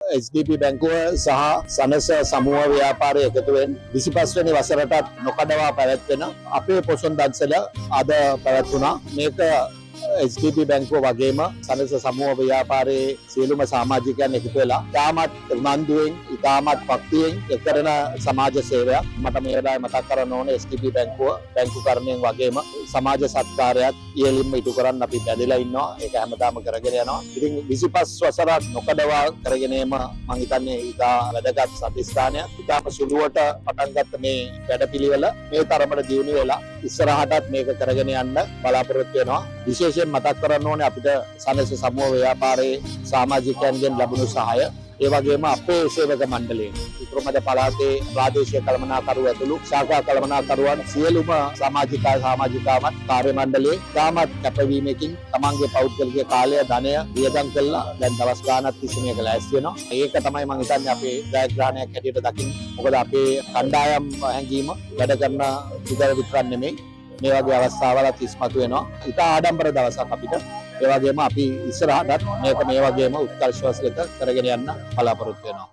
HDB බැංකුව සහ සනස සමූහ ව්‍යාපාරය එකතුවෙන් 25 වෙනි වසරටත් නොකඩවා පැවැත්වෙන අපේ පොසොන් දන්සල අද පැවැත්වුණා. මේක HDB බැංකුව වගේම සනස සමූහ ව්‍යාපාරයේ සියලුම සමාජිකයන් එකතු වෙලා ඉතාමත් උනන්දුවෙන් ඉතාමත් භක්තියෙන් කරන සමාජ සේවයක්. මට මේ වෙලාවේ මතක් කරන්න ඕනේ HDB බැංකුව බැංකුකරණයෙන් වගේම සමාජ සත්කාරයක් ඉහළින්ම ඉටු කරන්න අපි බැඳලා ඉන්නවා. ඒක හැමදාම කරගෙන යනවා. ඉතින් 25 වසරක් නොකඩවා කරගෙන යෑම මම හිතන්නේ ඉතා වැදගත් සතිස්ථානයක්. ඉතාම සුළුවට පටන් ගත්ත මේ වැඩපිළිවෙල මේ තරමට දියුණු වෙලා ඉස්සරහටත් මේක කරගෙන යන්න බලාපොරොත්තු වෙනවා. විශේෂයෙන් මතක් කරන්න ඕනේ අපිට සනස සමූහ ව්‍යාපාරයේ සමාජිකයන්ගෙන් ලැබුණු සහාය, ඒ වගේම අපේ සේවක මණ්ඩලයෙන් උතුරුමැද පළාතේ ප්‍රාදේශීය කළමනාකරු ඇතුළු ශාඛා කළමනාකරුවන් සියලුම සමාජිකාවන් කාර්ය මණ්ඩලයේ තාමත් කැපවීමකින් තමන්ගේ පෞද්ගලික කාලය ධනය වියදම් කළා දැන් දවස් ගාණක් තිස්සේ මේක ලෑස්ති වෙනවා. ඒක තමයි මම හිතන්නේ අපේ ජයග්‍රහණයක් හැටියට දකින්න. මොකද අපේ කණ්ඩායම් හැංගීම වැඩ කරන විතරක් නෙමෙයි මේ වගේ අවස්ථාවලත් ඉස්මතු වෙනවා. ඉතා ආඩම්බර දවසක් අපිට. ඒ වගේම අපි ඉස්සරහටත් මේක මේ වගේම උත්කර්ෂවත් කරගෙන යන්න බලාපොරොත්තු වෙනවා.